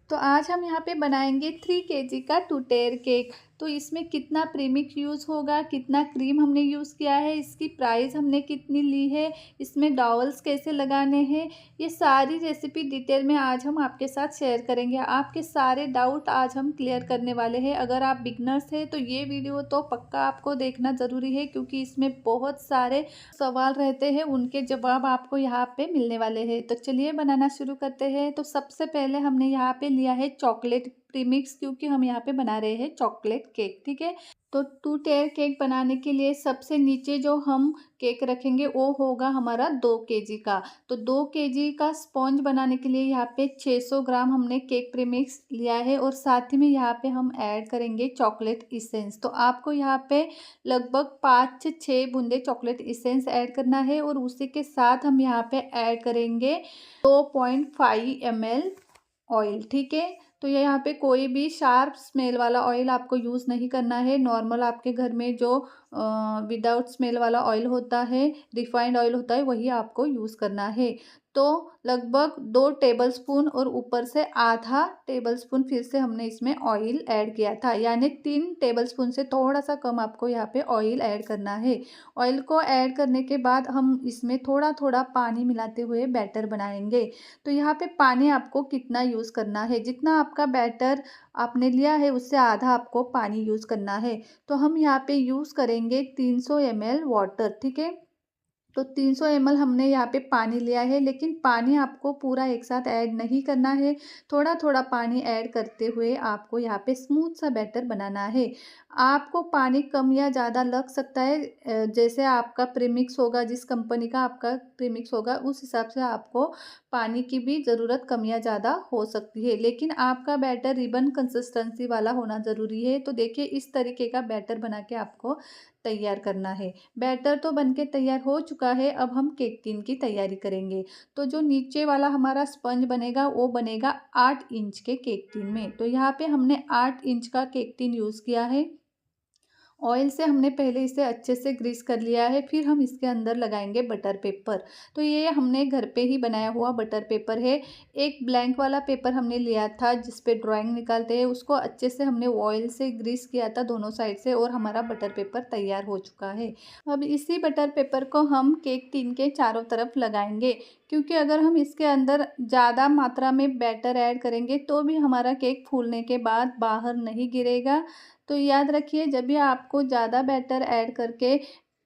तो आज हम यहाँ पे बनाएंगे 3 kg का 2 टायर केक। तो इसमें कितना प्रीमिक्स यूज़ होगा, कितना क्रीम हमने यूज़ किया है, इसकी प्राइस हमने कितनी ली है, इसमें डॉवल्स कैसे लगाने हैं, ये सारी रेसिपी डिटेल में आज हम आपके साथ शेयर करेंगे। आपके सारे डाउट आज हम क्लियर करने वाले हैं। अगर आप बिगनर्स हैं तो ये वीडियो तो पक्का आपको देखना ज़रूरी है, क्योंकि इसमें बहुत सारे सवाल रहते हैं, उनके जवाब आपको यहाँ पे मिलने वाले हैं। तो चलिए बनाना शुरू करते हैं। तो सबसे पहले हमने यहाँ पे लिया है चॉकलेट प्रीमिक्स, क्योंकि हम यहाँ पे बना रहे हैं चॉकलेट केक। ठीक है, तो 2 टायर केक बनाने के लिए सबसे नीचे जो हम केक रखेंगे वो होगा हमारा 2 kg का। तो 2 kg का स्पॉन्ज बनाने के लिए यहाँ पे 600 ग्राम हमने केक प्रीमिक्स लिया है, और साथ ही में यहाँ पे हम ऐड करेंगे चॉकलेट इसेंस। तो आपको यहाँ पे लगभग 5 से 6 बूंदे चॉकलेट इसेंस ऐड करना है, और उसी के साथ हम यहाँ पे ऐड करेंगे 2.5 ml ऑयल। ठीक है, तो ये यहाँ पे कोई भी शार्प स्मेल वाला ऑयल आपको यूज़ नहीं करना है। नॉर्मल आपके घर में जो विदाउट स्मेल वाला ऑयल होता है, रिफाइंड ऑयल होता है, वही आपको यूज़ करना है। तो लगभग 2 टेबलस्पून और ऊपर से आधा टेबलस्पून फिर से हमने इसमें ऑयल ऐड किया था, यानी 3 टेबलस्पून से थोड़ा सा कम आपको यहाँ पे ऑयल ऐड करना है। ऑयल को ऐड करने के बाद हम इसमें थोड़ा थोड़ा पानी मिलाते हुए बैटर बनाएंगे। तो यहाँ पे पानी आपको कितना यूज़ करना है, जितना आपका बैटर आपने लिया है उससे आधा आपको पानी यूज़ करना है। तो हम यहाँ पे यूज़ करेंगे 300 ml वाटर। ठीक है, तो 300 ml हमने यहाँ पे पानी लिया है, लेकिन पानी आपको पूरा एक साथ ऐड नहीं करना है। थोड़ा थोड़ा पानी ऐड करते हुए आपको यहाँ पे स्मूथ सा बैटर बनाना है। आपको पानी कम या ज़्यादा लग सकता है, जैसे आपका प्रीमिक्स होगा, जिस कंपनी का आपका प्रीमिक्स होगा उस हिसाब से आपको पानी की भी ज़रूरत कम या ज़्यादा हो सकती है। लेकिन आपका बैटर रिबन कंसिस्टेंसी वाला होना ज़रूरी है। तो देखिए, इस तरीके का बैटर बना के आपको तैयार करना है। बैटर तो बनके तैयार हो चुका है, अब हम केक टिन की तैयारी करेंगे। तो जो नीचे वाला हमारा स्पंज बनेगा वो बनेगा 8 इंच के केक टिन में। तो यहाँ पे हमने 8 इंच का केक टिन यूज़ किया है। ऑयल से हमने पहले इसे अच्छे से ग्रीस कर लिया है, फिर हम इसके अंदर लगाएंगे बटर पेपर। तो ये हमने घर पे ही बनाया हुआ बटर पेपर है। एक ब्लैंक वाला पेपर हमने लिया था जिस पे ड्राइंग निकालते हैं, उसको अच्छे से हमने ऑयल से ग्रीस किया था दोनों साइड से, और हमारा बटर पेपर तैयार हो चुका है। अब इसी बटर पेपर को हम केक टिन के चारों तरफ लगाएंगे, क्योंकि अगर हम इसके अंदर ज़्यादा मात्रा में बैटर ऐड करेंगे तो भी हमारा केक फूलने के बाद बाहर नहीं गिरेगा। तो याद रखिए, जब भी आपको ज़्यादा बैटर ऐड करके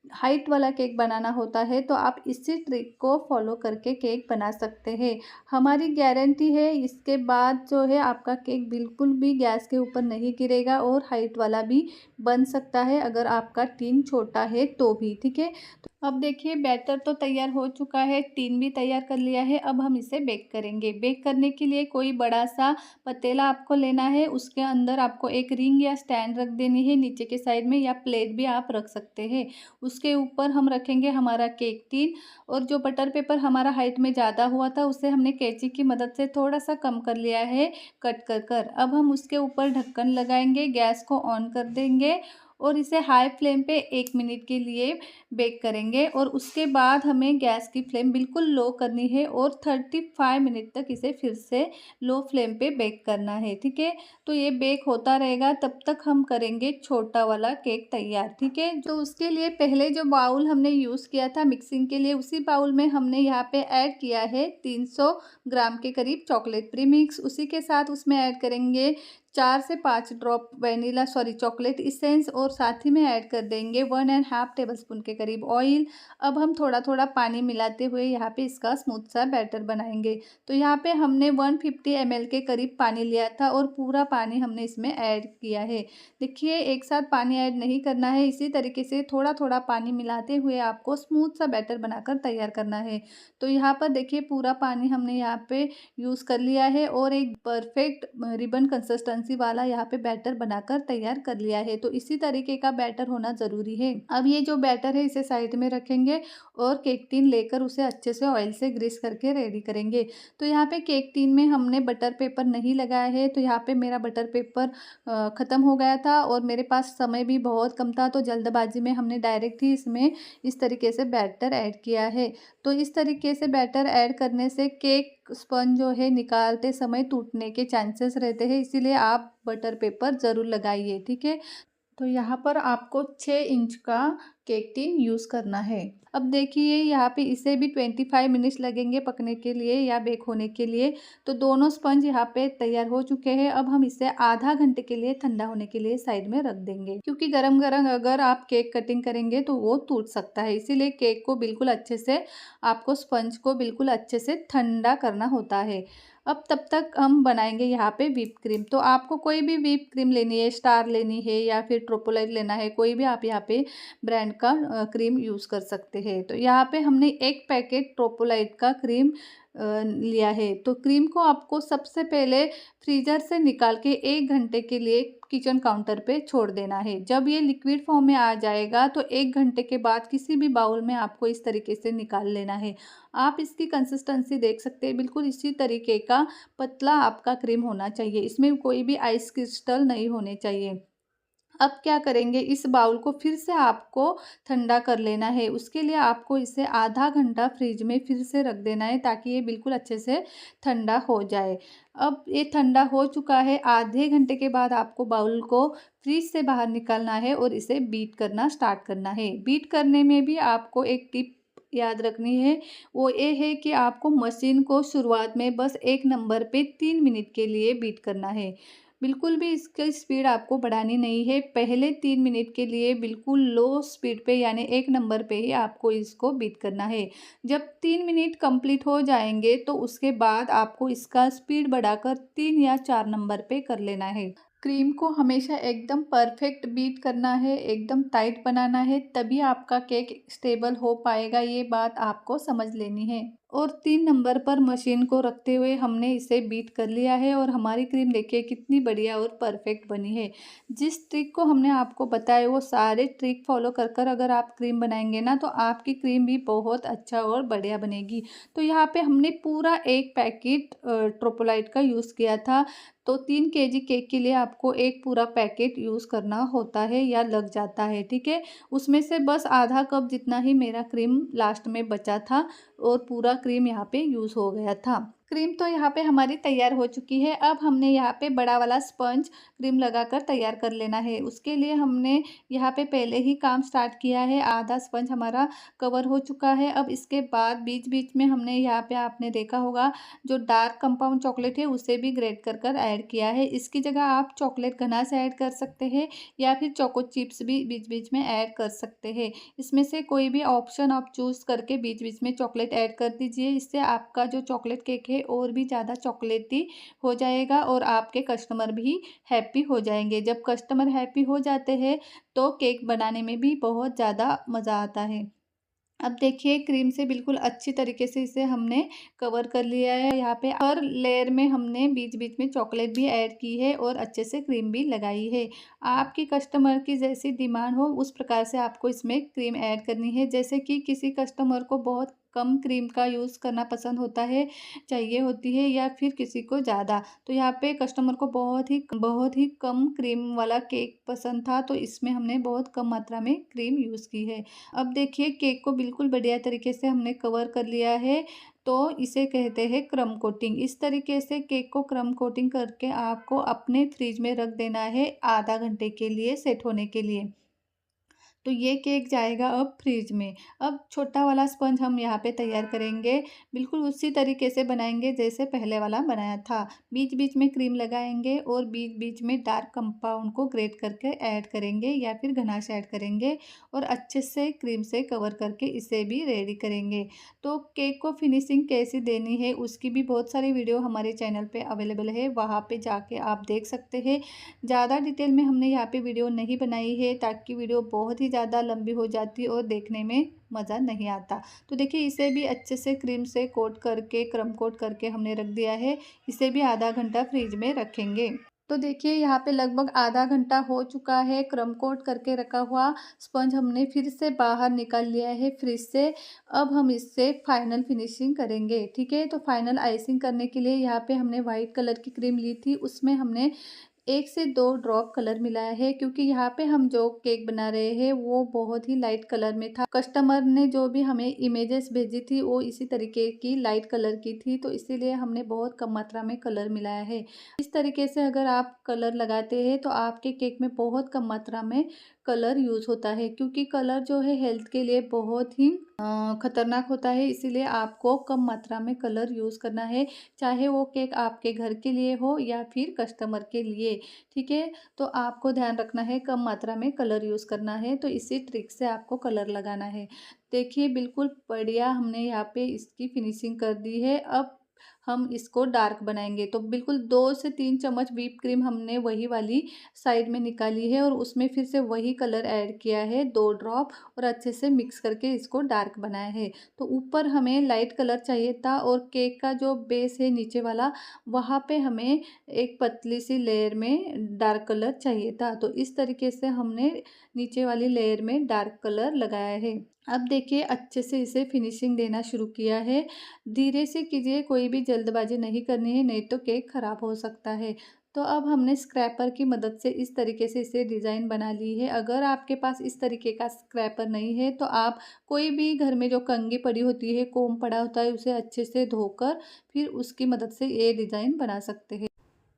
हाइट वाला केक बनाना होता है तो आप इसी ट्रिक को फॉलो करके केक बना सकते हैं। हमारी गारंटी है, इसके बाद जो है आपका केक बिल्कुल भी गैस के ऊपर नहीं गिरेगा, और हाइट वाला भी बन सकता है अगर आपका टिन छोटा है तो भी। ठीक है, तो अब देखिए, बैटर तो तैयार हो चुका है, टिन भी तैयार कर लिया है। अब हम इसे बेक करेंगे। बेक करने के लिए कोई बड़ा सा पतीला आपको लेना है, उसके अंदर आपको एक रिंग या स्टैंड रख देनी है नीचे के साइड में, या प्लेट भी आप रख सकते हैं। उसके ऊपर हम रखेंगे हमारा केक टिन, और जो बटर पेपर हमारा हाइट में ज़्यादा हुआ था उसे हमने कैंची की मदद से थोड़ा सा कम कर लिया है, कट कर कर। अब हम उसके ऊपर ढक्कन लगाएंगे, गैस को ऑन कर देंगे, और इसे हाई फ्लेम पे 1 मिनट के लिए बेक करेंगे। और उसके बाद हमें गैस की फ्लेम बिल्कुल लो करनी है, और 35 मिनट तक इसे फिर से लो फ्लेम पे बेक करना है। ठीक है, तो ये बेक होता रहेगा, तब तक हम करेंगे छोटा वाला केक तैयार। ठीक है, तो उसके लिए पहले जो बाउल हमने यूज़ किया था मिक्सिंग के लिए, उसी बाउल में हमने यहाँ पे ऐड किया है 300 ग्राम के करीब चॉकलेट प्रीमिक्स। उसी के साथ उसमें ऐड करेंगे 4 से 5 ड्रॉप चॉकलेट इसेंस, और साथ ही में ऐड कर देंगे 1.5 टेबलस्पून के करीब ऑयल। अब हम थोड़ा थोड़ा पानी मिलाते हुए यहाँ पे इसका स्मूथ सा बैटर बनाएंगे। तो यहाँ पे हमने 150 ml के करीब पानी लिया था, और पूरा पानी हमने इसमें ऐड किया है। देखिए, एक साथ पानी ऐड नहीं करना है, इसी तरीके से थोड़ा थोड़ा पानी मिलाते हुए आपको स्मूथ सा बैटर बनाकर तैयार करना है। तो यहाँ पर देखिए, पूरा पानी हमने यहाँ पे यूज़ कर लिया है, और एक परफेक्ट रिबन कंसिस्टेंसी वाला यहाँ पे बैटर बनाकर तैयार कर लिया है। तो इसी तरीके का बैटर होना ज़रूरी है। अब ये जो बैटर है इसे साइड में रखेंगे, और केक टिन लेकर उसे अच्छे से ऑयल से ग्रीस करके रेडी करेंगे। तो यहाँ पे केक टिन में हमने बटर पेपर नहीं लगाया है, तो यहाँ पे मेरा बटर पेपर ख़त्म हो गया था, और मेरे पास समय भी बहुत कम था, तो जल्दबाजी में हमने डायरेक्ट ही इसमें इस तरीके से बैटर ऐड किया है। तो इस तरीके से बैटर ऐड करने से केक स्पंज जो है निकालते समय टूटने के चांसेस रहते हैं, इसीलिए आप बटर पेपर ज़रूर लगाइए, ठीक है। तो यहाँ पर आपको 6 इंच का केक टिन यूज़ करना है। अब देखिए यहाँ पे इसे भी 25 मिनट्स लगेंगे पकने के लिए या बेक होने के लिए। तो दोनों स्पंज यहाँ पे तैयार हो चुके हैं। अब हम इसे आधा घंटे के लिए ठंडा होने के लिए साइड में रख देंगे, क्योंकि गरम गरम अगर आप केक कटिंग करेंगे तो वो टूट सकता है। इसीलिए केक को बिल्कुल अच्छे से, आपको स्पंज को बिल्कुल अच्छे से ठंडा करना होता है। अब तब तक हम बनाएंगे यहाँ पे व्हिप क्रीम। तो आपको कोई भी व्हिप क्रीम लेनी है, स्टार लेनी है या फिर ट्रोपोलाइट लेना है, कोई भी आप यहाँ पे ब्रांड का क्रीम यूज़ कर सकते हैं। तो यहाँ पे हमने 1 पैकेट ट्रोपोलाइट का क्रीम लिया है। तो क्रीम को आपको सबसे पहले फ्रीज़र से निकाल के 1 घंटे के लिए किचन काउंटर पे छोड़ देना है। जब ये लिक्विड फॉर्म में आ जाएगा तो 1 घंटे के बाद किसी भी बाउल में आपको इस तरीके से निकाल लेना है। आप इसकी कंसिस्टेंसी देख सकते हैं, बिल्कुल इसी तरीके का पतला आपका क्रीम होना चाहिए। इसमें कोई भी आइस क्रिस्टल नहीं होने चाहिए। अब क्या करेंगे, इस बाउल को फिर से आपको ठंडा कर लेना है। उसके लिए आपको इसे आधा घंटा फ्रिज में फिर से रख देना है, ताकि ये बिल्कुल अच्छे से ठंडा हो जाए। अब ये ठंडा हो चुका है। आधे घंटे के बाद आपको बाउल को फ्रिज से बाहर निकालना है और इसे बीट करना स्टार्ट करना है। बीट करने में भी आपको एक टिप याद रखनी है, वो ये है कि आपको मशीन को शुरुआत में बस 1 नंबर पे 3 मिनट के लिए बीट करना है। बिल्कुल भी इसकी स्पीड आपको बढ़ानी नहीं है। पहले 3 मिनट के लिए बिल्कुल लो स्पीड पे यानी 1 नंबर पे ही आपको इसको बीट करना है। जब 3 मिनट कंप्लीट हो जाएंगे तो उसके बाद आपको इसका स्पीड बढ़ाकर 3 या 4 नंबर पे कर लेना है। क्रीम को हमेशा एकदम परफेक्ट बीट करना है, एकदम टाइट बनाना है, तभी आपका केक स्टेबल हो पाएगा। ये बात आपको समझ लेनी है। और 3 नंबर पर मशीन को रखते हुए हमने इसे बीट कर लिया है और हमारी क्रीम देखिए कितनी बढ़िया और परफेक्ट बनी है। जिस ट्रिक को हमने आपको बताया वो सारे ट्रिक फॉलो कर कर अगर आप क्रीम बनाएंगे ना, तो आपकी क्रीम भी बहुत अच्छा और बढ़िया बनेगी। तो यहाँ पे हमने पूरा 1 पैकेट ट्रोपोलाइट का यूज़ किया था। तो 3 केजी केक के लिए आपको एक पूरा पैकेट यूज़ करना होता है या लग जाता है, ठीक है। उसमें से बस आधा कप जितना ही मेरा क्रीम लास्ट में बचा था और पूरा क्रीम यहाँ पे यूज़ हो गया था। क्रीम तो यहाँ पे हमारी तैयार हो चुकी है। अब हमने यहाँ पे बड़ा वाला स्पंज क्रीम लगाकर तैयार कर लेना है। उसके लिए हमने यहाँ पे पहले ही काम स्टार्ट किया है। आधा स्पंज हमारा कवर हो चुका है। अब इसके बाद बीच बीच में हमने यहाँ पे, आपने देखा होगा, जो डार्क कंपाउंड चॉकलेट है उसे भी ग्रेट कर कर ऐड किया है। इसकी जगह आप चॉकलेट गनाश ऐड कर सकते हैं या फिर चोको चिप्स भी बीच बीच में ऐड कर सकते हैं। इसमें से कोई भी ऑप्शन आप चूज़ करके बीच बीच में चॉकलेट ऐड कर दीजिए। इससे आपका जो चॉकलेट केक है और भी ज़्यादा चॉकलेटी हो जाएगा और आपके कस्टमर भी हैप्पी हो जाएंगे। जब कस्टमर हैप्पी हो जाते हैं तो केक बनाने में भी बहुत ज़्यादा मज़ा आता है। अब देखिए क्रीम से बिल्कुल अच्छी तरीके से इसे हमने कवर कर लिया है। यहाँ पे हर लेयर में हमने बीच बीच में चॉकलेट भी ऐड की है और अच्छे से क्रीम भी लगाई है। आपकी कस्टमर की जैसी डिमांड हो उस प्रकार से आपको इसमें क्रीम ऐड करनी है। जैसे कि किसी कस्टमर को बहुत कम क्रीम का यूज़ करना पसंद होता है, चाहिए होती है, या फिर किसी को ज़्यादा। तो यहाँ पे कस्टमर को बहुत ही कम क्रीम वाला केक पसंद था, तो इसमें हमने बहुत कम मात्रा में क्रीम यूज़ की है। अब देखिए केक को बिल्कुल बढ़िया तरीके से हमने कवर कर लिया है। तो इसे कहते हैं क्रम कोटिंग। इस तरीके से केक को क्रम कोटिंग करके आपको अपने फ्रिज में रख देना है आधा घंटे के लिए सेट होने के लिए। तो ये केक जाएगा अब फ्रिज में। अब छोटा वाला स्पंज हम यहाँ पे तैयार करेंगे। बिल्कुल उसी तरीके से बनाएंगे जैसे पहले वाला बनाया था। बीच बीच में क्रीम लगाएंगे और बीच बीच में डार्क कंपाउंड को ग्रेट करके ऐड करेंगे या फिर गनाश ऐड करेंगे और अच्छे से क्रीम से कवर करके इसे भी रेडी करेंगे। तो केक को फिनिशिंग कैसी देनी है उसकी भी बहुत सारी वीडियो हमारे चैनल पे अवेलेबल है, वहाँ पे जाके आप देख सकते हैं। ज़्यादा डिटेल में हमने यहाँ पे वीडियो नहीं बनाई है, ताकि वीडियो बहुत ही ज़्यादा लंबी हो जाती और देखने में मज़ा नहीं आता। तो देखिए इसे भी अच्छे से क्रीम से कोट करके, क्रम कोट करके हमने रख दिया है। इसे भी आधा घंटा फ्रिज में रखेंगे। तो देखिए यहाँ पे लगभग आधा घंटा हो चुका है। क्रम कोट करके रखा हुआ स्पंज हमने फिर से बाहर निकाल लिया है फ्रिज से। अब हम इससे फाइनल फिनिशिंग करेंगे, ठीक है। तो फाइनल आइसिंग करने के लिए यहाँ पे हमने वाइट कलर की क्रीम ली थी, उसमें हमने 1 से 2 ड्रॉप कलर मिलाया है, क्योंकि यहाँ पे हम जो केक बना रहे हैं वो बहुत ही लाइट कलर में था। कस्टमर ने जो भी हमें इमेजेस भेजी थी वो इसी तरीके की लाइट कलर की थी, तो इसीलिए हमने बहुत कम मात्रा में कलर मिलाया है। इस तरीके से अगर आप कलर लगाते हैं तो आपके केक में बहुत कम मात्रा में कलर यूज़ होता है, क्योंकि कलर जो है हेल्थ के लिए बहुत ही खतरनाक होता है। इसीलिए आपको कम मात्रा में कलर यूज़ करना है, चाहे वो केक आपके घर के लिए हो या फिर कस्टमर के लिए। ठीक है, तो आपको ध्यान रखना है कम मात्रा में कलर यूज़ करना है, तो इसी ट्रिक से आपको कलर लगाना है। देखिए बिल्कुल बढ़िया हमने यहाँ पे इसकी फिनिशिंग कर दी है। अब हम इसको डार्क बनाएंगे, तो बिल्कुल 2 से 3 चम्मच व्हिप क्रीम हमने वही वाली साइड में निकाली है और उसमें फिर से वही कलर ऐड किया है 2 ड्रॉप, और अच्छे से मिक्स करके इसको डार्क बनाया है। तो ऊपर हमें लाइट कलर चाहिए था और केक का जो बेस है नीचे वाला, वहाँ पे हमें एक पतली सी लेयर में डार्क कलर चाहिए था। तो इस तरीके से हमने नीचे वाली लेयर में डार्क कलर लगाया है। अब देखिए अच्छे से इसे फिनिशिंग देना शुरू किया है। धीरे से कीजिए, कोई भी जल्दबाजी नहीं करनी है, नहीं तो केक ख़राब हो सकता है। तो अब हमने स्क्रैपर की मदद से इस तरीके से इसे डिज़ाइन बना ली है। अगर आपके पास इस तरीके का स्क्रैपर नहीं है तो आप कोई भी घर में जो कंघी पड़ी होती है, कोम पड़ा होता है, उसे अच्छे से धोकर फिर उसकी मदद से ये डिज़ाइन बना सकते हैं।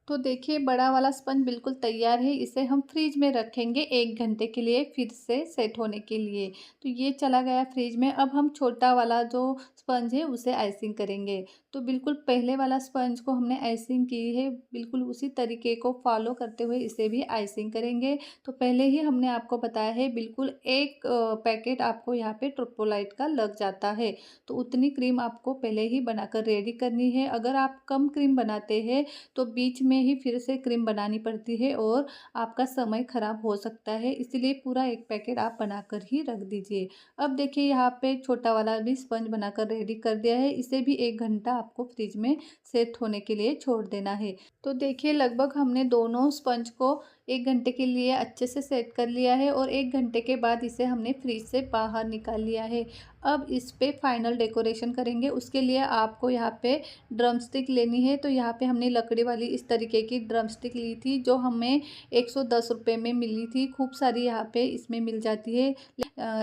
तो देखिए बड़ा वाला स्पंज बिल्कुल तैयार है, इसे हम फ्रिज में रखेंगे 1 घंटे के लिए फिर से सेट होने के लिए। तो ये चला गया फ्रिज में। अब हम छोटा वाला जो स्पंज है उसे आइसिंग करेंगे। तो बिल्कुल पहले वाला स्पंज को हमने आइसिंग की है, बिल्कुल उसी तरीके को फॉलो करते हुए इसे भी आइसिंग करेंगे। तो पहले ही हमने आपको बताया है बिल्कुल 1 पैकेट आपको यहाँ पे ट्रोपोलाइट का लग जाता है। तो उतनी क्रीम आपको पहले ही बनाकर रेडी करनी है। अगर आप कम क्रीम बनाते हैं तो बीच में ही फिर से क्रीम बनानी पड़ती है और आपका समय ख़राब हो सकता है, इसलिए पूरा 1 पैकेट आप बनाकर ही रख दीजिए। अब देखिए यहाँ पे छोटा वाला भी स्पंज बनाकर रेडी कर दिया है, इसे भी 1 घंटा आपको फ्रिज में सेट होने के लिए छोड़ देना है। तो देखिए लगभग हमने दोनों स्पंज को 1 घंटे के लिए अच्छे से सेट कर लिया है और 1 घंटे के बाद इसे हमने फ्रिज से बाहर निकाल लिया है। अब इस पे फाइनल डेकोरेशन करेंगे, उसके लिए आपको यहाँ पे ड्रम स्टिक लेनी है। तो यहाँ पे हमने लकड़ी वाली इस तरीके की ड्रम स्टिक ली थी, जो हमें 110 रुपये में मिली थी। खूब सारी यहाँ पे इसमें मिल जाती है,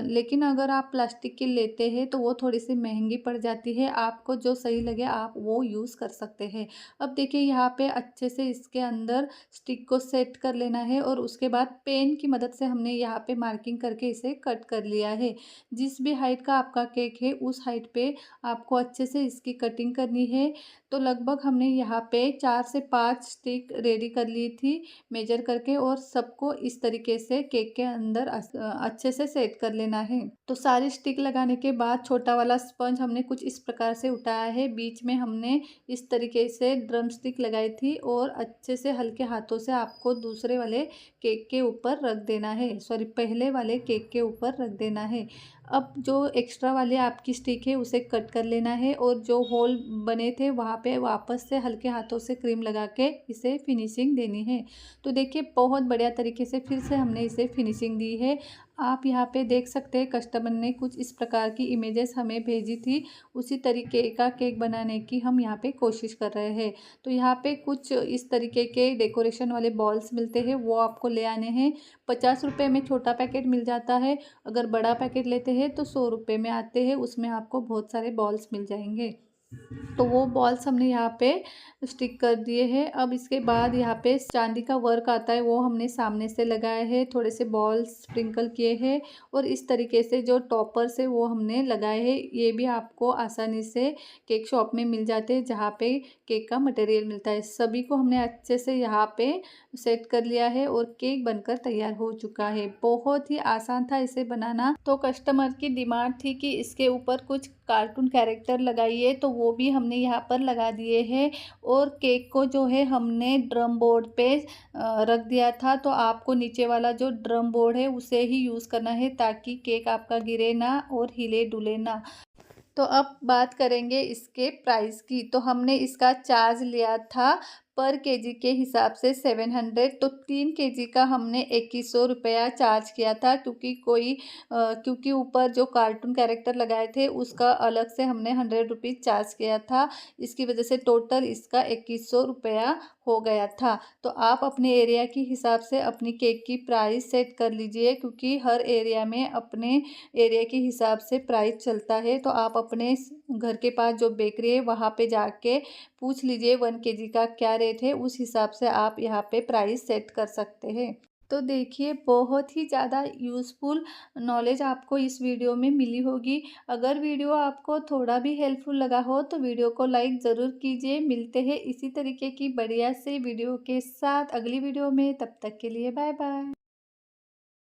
लेकिन अगर आप प्लास्टिक की लेते हैं तो वो थोड़ी सी महंगी पड़ जाती है। आपको जो सही लगे आप वो यूज़ कर सकते हैं। अब देखिए यहाँ पे अच्छे से इसके अंदर स्टिक को सेट कर लेना है और उसके बाद पेन की मदद से हमने यहाँ पे मार्किंग करके इसे कट कर लिया है। जिस भी हाइट का आपका केक है उस हाइट पे आपको अच्छे से इसकी कटिंग करनी है। तो लगभग हमने यहाँ पे 4 से 5 स्टिक रेडी कर ली थी मेजर करके, और सबको इस तरीके से केक के अंदर अच्छे से सेट कर लेना है। तो सारी स्टिक लगाने के बाद छोटा वाला स्पंज हमने कुछ इस प्रकार से उठाया है। बीच में हमने इस तरीके से ड्रम स्टिक लगाई थी और अच्छे से हल्के हाथों से आपको दूसरे वाले केक के ऊपर रख देना है, सॉरी पहले वाले केक के ऊपर रख देना है। अब जो एक्स्ट्रा वाली आपकी स्टिक है उसे कट कर लेना है और जो होल बने थे वहाँ पे वापस से हल्के हाथों से क्रीम लगा के इसे फिनिशिंग देनी है। तो देखिए बहुत बढ़िया तरीके से फिर से हमने इसे फिनिशिंग दी है। आप यहाँ पे देख सकते हैं कस्टमर ने कुछ इस प्रकार की इमेजेस हमें भेजी थी, उसी तरीके का केक बनाने की हम यहाँ पे कोशिश कर रहे हैं। तो यहाँ पे कुछ इस तरीके के डेकोरेशन वाले बॉल्स मिलते हैं, वो आपको ले आने हैं। 50 रुपये में छोटा पैकेट मिल जाता है, अगर बड़ा पैकेट लेते हैं तो 100 रुपये में आते हैं, उसमें आपको बहुत सारे बॉल्स मिल जाएंगे। तो वो बॉल्स हमने यहाँ पे स्टिक कर दिए हैं। अब इसके बाद यहाँ पे चांदी का वर्क आता है, वो हमने सामने से लगाया है, थोड़े से बॉल्स स्प्रिंकल किए हैं और इस तरीके से जो टॉपर्स है वो हमने लगाए हैं। ये भी आपको आसानी से केक शॉप में मिल जाते हैं जहाँ पे केक का मटेरियल मिलता है। सभी को हमने अच्छे से यहाँ पे सेट कर लिया है और केक बनकर तैयार हो चुका है। बहुत ही आसान था इसे बनाना। तो कस्टमर की डिमांड थी कि इसके ऊपर कुछ कार्टून कैरेक्टर लगाइए, तो वो भी हमने यहाँ पर लगा दिए हैं। और केक को जो है हमने ड्रम बोर्ड पे रख दिया था, तो आपको नीचे वाला जो ड्रम बोर्ड है उसे ही यूज़ करना है ताकि केक आपका गिरे ना और हिले डुले ना। तो अब बात करेंगे इसके प्राइस की। तो हमने इसका चार्ज लिया था पर केजी के हिसाब से 700, तो 3 केजी का हमने 2100 रुपया चार्ज किया था, क्योंकि ऊपर जो कार्टून कैरेक्टर लगाए थे उसका अलग से हमने 100 रुपीज़ चार्ज किया था। इसकी वजह से टोटल इसका 2100 रुपया हो गया था। तो आप अपने एरिया के हिसाब से अपनी केक की प्राइस सेट कर लीजिए, क्योंकि हर एरिया में अपने एरिया के हिसाब से प्राइस चलता है। तो आप अपने घर के पास जो बेकरी है वहाँ पे जाके पूछ लीजिए 1 केजी का क्या रेट है, उस हिसाब से आप यहाँ पे प्राइस सेट कर सकते हैं। तो देखिए, बहुत ही ज़्यादा यूज़फुल नॉलेज आपको इस वीडियो में मिली होगी। अगर वीडियो आपको थोड़ा भी हेल्पफुल लगा हो तो वीडियो को लाइक ज़रूर कीजिए। मिलते हैं इसी तरीके की बढ़िया से वीडियो के साथ अगली वीडियो में, तब तक के लिए बाय बाय।